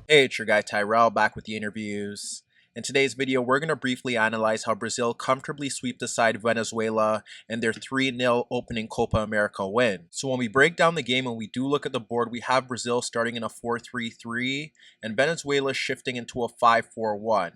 Hey, it's your guy Tyrrell back with the interviews. In today's video, we're going to briefly analyze how Brazil comfortably swept aside Venezuela in their 3-0 opening Copa America win. So when we break down the game and we do look at the board, we have Brazil starting in a 4-3-3 and Venezuela shifting into a 5-4-1.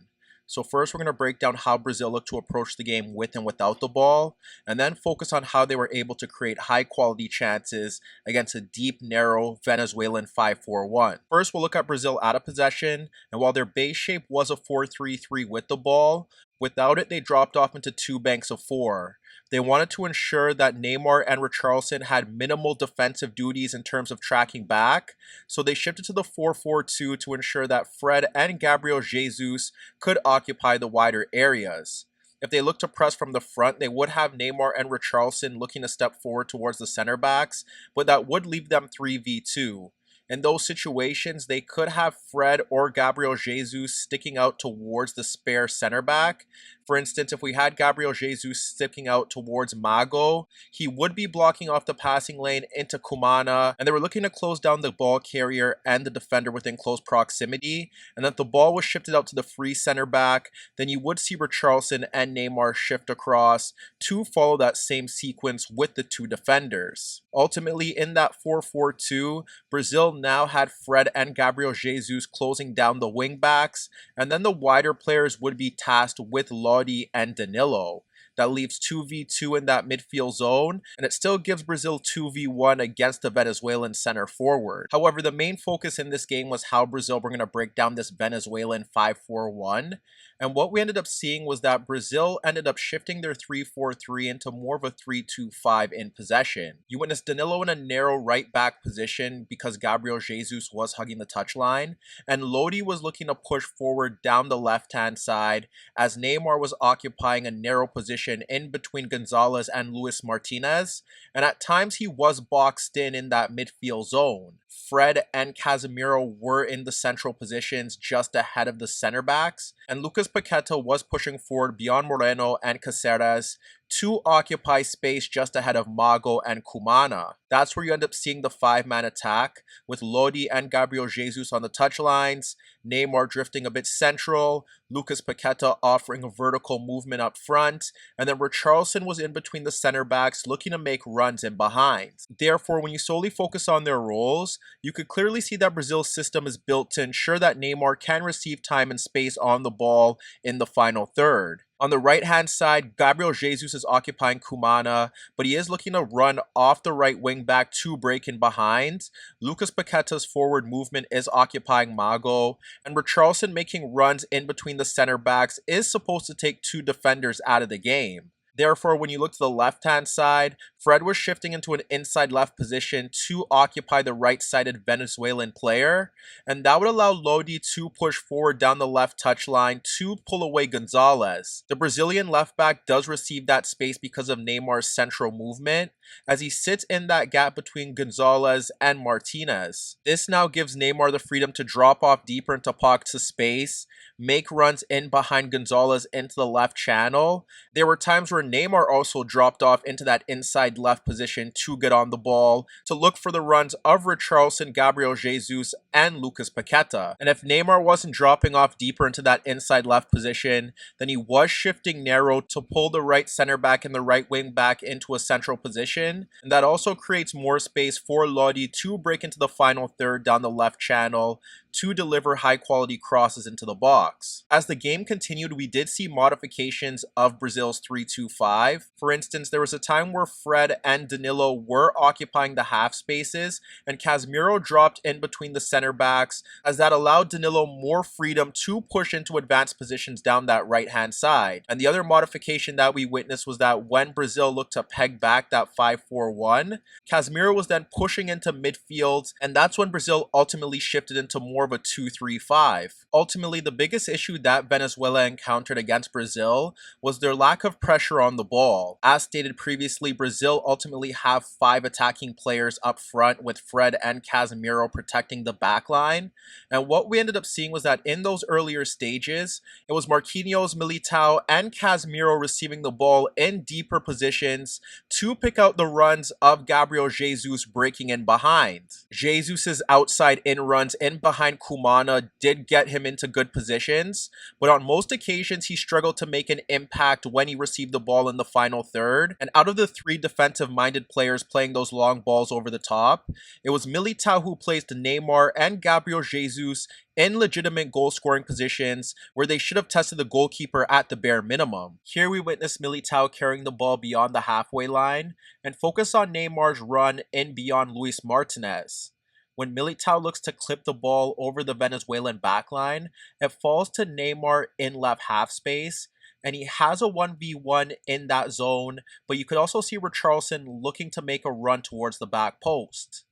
So first, we're going to break down how Brazil looked to approach the game with and without the ball, and then focus on how they were able to create high-quality chances against a deep, narrow Venezuelan 5-4-1. First, we'll look at Brazil out of possession, and while their base shape was a 4-3-3 with the ball, without it, they dropped off into two banks of four. They wanted to ensure that Neymar and Richarlison had minimal defensive duties in terms of tracking back, so they shifted to the 4-4-2 to ensure that Fred and Gabriel Jesus could occupy the wider areas. If they looked to press from the front, they would have Neymar and Richarlison looking to step forward towards the center backs, but that would leave them 3v2. In those situations, they could have Fred or Gabriel Jesus sticking out towards the spare center back. For instance, if we had Gabriel Jesus sticking out towards Mago, he would be blocking off the passing lane into Kumana, and they were looking to close down the ball carrier and the defender within close proximity. And if the ball was shifted out to the free center back, then you would see Richarlison and Neymar shift across to follow that same sequence with the two defenders. Ultimately, in that 4-4-2, Brazil now had Fred and Gabriel Jesus closing down the wing backs, and then the wider players would be tasked with Lodi and Danilo. That leaves 2v2 in that midfield zone, and it still gives Brazil 2v1 against the Venezuelan center forward. However, the main focus in this game was how Brazil were going to break down this Venezuelan 5-4-1, and what we ended up seeing was that Brazil ended up shifting their 3-4-3 into more of a 3-2-5 in possession. You witnessed Danilo in a narrow right back position because Gabriel Jesus was hugging the touchline, and Lodi was looking to push forward down the left-hand side as Neymar was occupying a narrow position in between Gonzalez and Luis Martinez, and at times he was boxed in that midfield zone. Fred and Casemiro were in the central positions just ahead of the center backs, and Lucas Paqueta was pushing forward beyond Moreno and Caceres to occupy space just ahead of Mago and Kumana. That's where you end up seeing the 5-man attack, with Lodi and Gabriel Jesus on the touchlines, Neymar drifting a bit central, Lucas Paqueta offering a vertical movement up front, and then Richarlison was in between the center backs looking to make runs in behind. Therefore, when you solely focus on their roles, you could clearly see that Brazil's system is built to ensure that Neymar can receive time and space on the ball in the final third. On the right-hand side, Gabriel Jesus is occupying Kumana, but he is looking to run off the right wing back to break in behind. Lucas Paqueta's forward movement is occupying Mago, and Richarlison making runs in between the center backs is supposed to take two defenders out of the game. Therefore, when you look to the left-hand side, Fred was shifting into an inside left position to occupy the right-sided Venezuelan player, and that would allow Lodi to push forward down the left touchline to pull away Gonzalez. The Brazilian left back does receive that space because of Neymar's central movement, as he sits in that gap between Gonzalez and Martinez. This now gives Neymar the freedom to drop off deeper into pockets of space, make runs in behind Gonzalez into the left channel. There were times where Neymar also dropped off into that inside left position to get on the ball, to look for the runs of Richarlison, Gabriel Jesus, and Lucas Paqueta. And if Neymar wasn't dropping off deeper into that inside left position, then he was shifting narrow to pull the right center back and the right wing back into a central position. And that also creates more space for Lodi to break into the final third down the left channel to deliver high quality crosses into the box. As the game continued, we did see modifications of Brazil's 3-2-5. For instance, there was a time where Fred and Danilo were occupying the half spaces, and Casemiro dropped in between the center backs, as that allowed Danilo more freedom to push into advanced positions down that right hand side. And the other modification that we witnessed was that when Brazil looked to peg back that 5-4-1, Casemiro was then pushing into midfield, and that's when Brazil ultimately shifted into more of a 2-3-5. Ultimately, the biggest issue that Venezuela encountered against Brazil was their lack of pressure goalkeeper on the ball. As stated previously, Brazil ultimately have 5 attacking players up front with Fred and Casemiro protecting the back line. And what we ended up seeing was that in those earlier stages, it was Marquinhos, Militao, and Casemiro receiving the ball in deeper positions to pick out the runs of Gabriel Jesus breaking in behind. Jesus's outside in runs in behind Kumana did get him into good positions, but on most occasions he struggled to make an impact when he received the ball in the final third. And out of the 3 defensive-minded players playing those long balls over the top, it was Militao who placed Neymar and Gabriel Jesus in legitimate goal-scoring positions where they should have tested the goalkeeper at the bare minimum. Here we witness Militao carrying the ball beyond the halfway line and focus on Neymar's run in beyond Luis Martinez. When Militao looks to clip the ball over the Venezuelan backline, it falls to Neymar in left half space, and he has a 1v1 in that zone, but you could also see Richarlison looking to make a run towards the back post.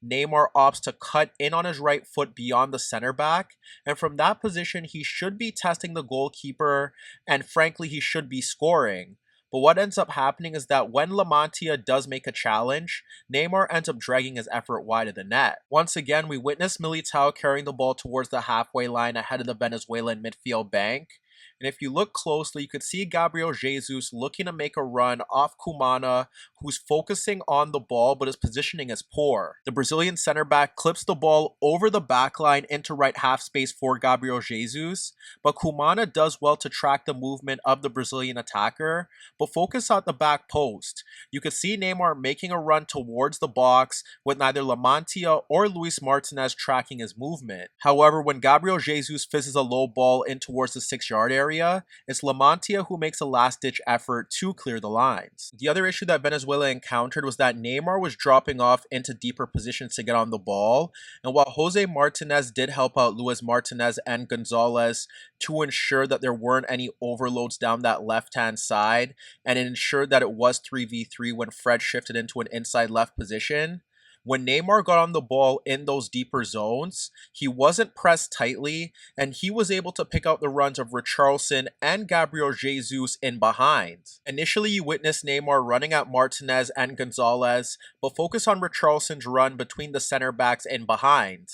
Neymar opts to cut in on his right foot beyond the center back, and from that position he should be testing the goalkeeper, and frankly he should be scoring. But what ends up happening is that when La Mantia does make a challenge, Neymar ends up dragging his effort wide of the net. Once again, we witness Militao carrying the ball towards the halfway line ahead of the Venezuelan midfield bank. And if you look closely, you could see Gabriel Jesus looking to make a run off Kumana, who's focusing on the ball, but his positioning is poor. The Brazilian center back clips the ball over the back line into right half space for Gabriel Jesus, but Kumana does well to track the movement of the Brazilian attacker, but focus on the back post. You could see Neymar making a run towards the box with neither La Mantia or Luis Martinez tracking his movement. However, when Gabriel Jesus fizzes a low ball in towards the 6-yard area, it's La Mantia who makes a last-ditch effort to clear the lines. The other issue that Venezuela encountered was that Neymar was dropping off into deeper positions to get on the ball, and while Jose Martinez did help out Luis Martinez and Gonzalez to ensure that there weren't any overloads down that left-hand side, and it ensured that it was 3v3 when Fred shifted into an inside left position, when Neymar got on the ball in those deeper zones, he wasn't pressed tightly, and he was able to pick out the runs of Richarlison and Gabriel Jesus in behind. Initially, you witnessed Neymar running at Martinez and Gonzalez, but focus on Richarlison's run between the center backs in behind.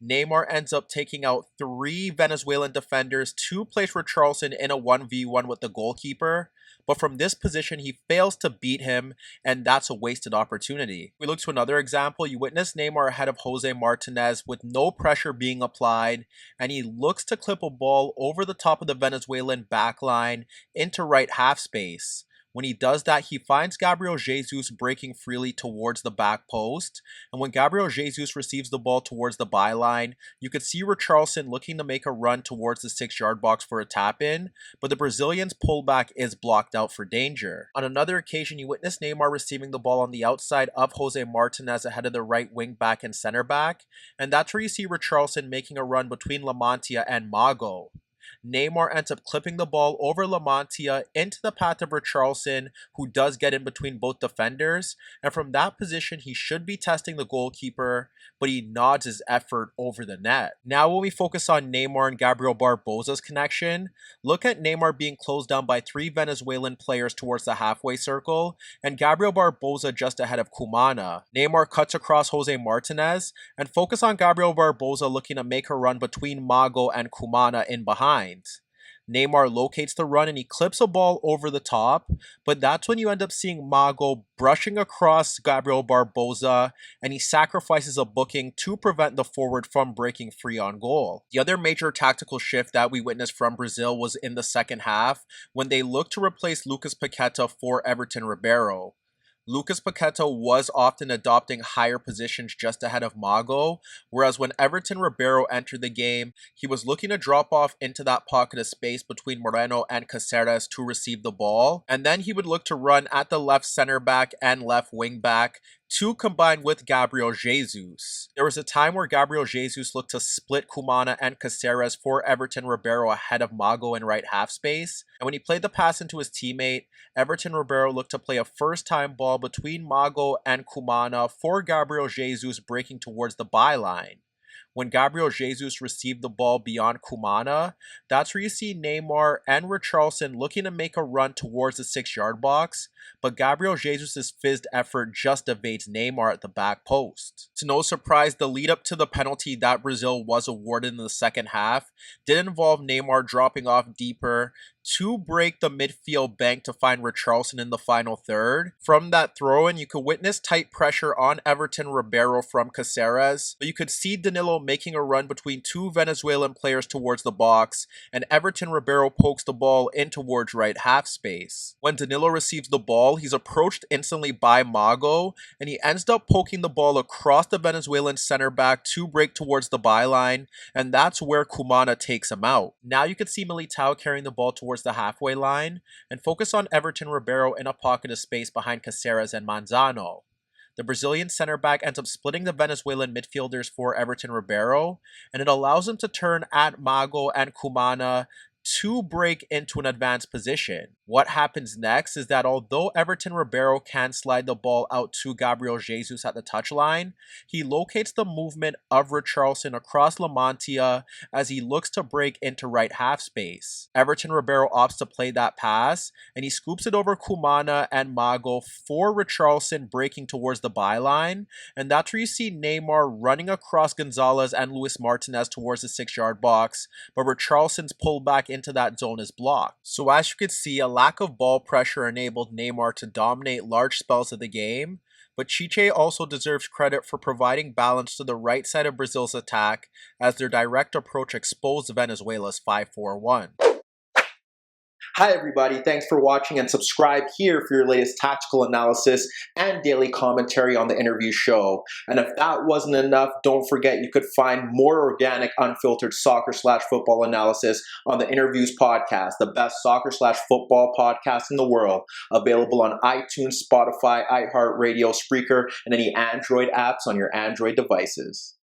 Neymar ends up taking out 3 Venezuelan defenders to place Richarlison in a 1v1 with the goalkeeper, but from this position he fails to beat him, and that's a wasted opportunity. We look to another example. You witness Neymar ahead of Jose Martinez with no pressure being applied, and he looks to clip a ball over the top of the Venezuelan backline into right half space. When he does that, he finds Gabriel Jesus breaking freely towards the back post, and when Gabriel Jesus receives the ball towards the byline, you could see Richarlison looking to make a run towards the 6-yard box for a tap-in, but the Brazilian's pullback is blocked out for danger. On another occasion, you witness Neymar receiving the ball on the outside of Jose Martinez ahead of the right wing back and center back, and that's where you see Richarlison making a run between La Mantia and Mago. Neymar ends up clipping the ball over La Mantia into the path of Richarlison, who does get in between both defenders, and from that position he should be testing the goalkeeper, but he nods his effort over the net. Now when we focus on Neymar and Gabriel Barbosa's connection, look at Neymar being closed down by 3 Venezuelan players towards the halfway circle, and Gabriel Barbosa just ahead of Kumana. Neymar cuts across Jose Martinez, and focus on Gabriel Barbosa looking to make a run between Mago and Kumana in behind. Neymar locates the run and he clips a ball over the top, but that's when you end up seeing Mago brushing across Gabriel Barbosa, and he sacrifices a booking to prevent the forward from breaking free on goal. The other major tactical shift that we witnessed from Brazil was in the second half, when they looked to replace Lucas Paqueta for Everton Ribeiro. Lucas Paqueta was often adopting higher positions just ahead of Mago, whereas when Everton Ribeiro entered the game, he was looking to drop off into that pocket of space between Moreno and Caceres to receive the ball, and then he would look to run at the left center back and left wing back to combine with Gabriel Jesus. There was a time where Gabriel Jesus looked to split Kumana and Caceres for Everton Ribeiro ahead of Mago in right half space, and when he played the pass into his teammate, Everton Ribeiro looked to play a first-time ball between Mago and Kumana for Gabriel Jesus breaking towards the byline. When Gabriel Jesus received the ball beyond Kumana, that's where you see Neymar and Richarlison looking to make a run towards the 6-yard box, but Gabriel Jesus' fizzed effort just evades Neymar at the back post. To no surprise, the lead up to the penalty that Brazil was awarded in the second half did involve Neymar dropping off deeper to break the midfield bank to find Richarlison in the final third. From that throw-in, you could witness tight pressure on Everton Ribeiro from Caceres, but you could see Danilo making a run between two Venezuelan players towards the box, and Everton Ribeiro pokes the ball in towards right half space. When Danilo receives the ball, he's approached instantly by Mago, and he ends up poking the ball across the Venezuelan center back to break towards the byline, and that's where Kumana takes him out. Now you can see Militao carrying the ball towards the halfway line and focus on Everton Ribeiro in a pocket of space behind Caceres and Manzano. The Brazilian center back ends up splitting the Venezuelan midfielders for Everton Ribeiro, and it allows him to turn at Mago and Kumana to break into an advanced position. What happens next is that although Everton Ribeiro can slide the ball out to Gabriel Jesus at the touchline, he locates the movement of Richarlison across La Mantia as he looks to break into right half space. Everton Ribeiro opts to play that pass, and he scoops it over Kumana and Mago for Richarlison breaking towards the byline, and that's where you see Neymar running across Gonzalez and Luis Martinez towards the 6-yard box, but Richarlison's pullback into that zone is blocked. So as you can see, a lack of ball pressure enabled Neymar to dominate large spells of the game, but Tite also deserves credit for providing balance to the right side of Brazil's attack as their direct approach exposed Venezuela's 5-4-1. Hi everybody, thanks for watching, and subscribe here for your latest tactical analysis and daily commentary on the InnerViews show. And if that wasn't enough, don't forget you could find more organic, unfiltered soccer/football analysis on the InnerViews podcast, the best soccer/football podcast in the world, available on iTunes, Spotify, iHeartRadio, Spreaker, and any Android apps on your Android devices.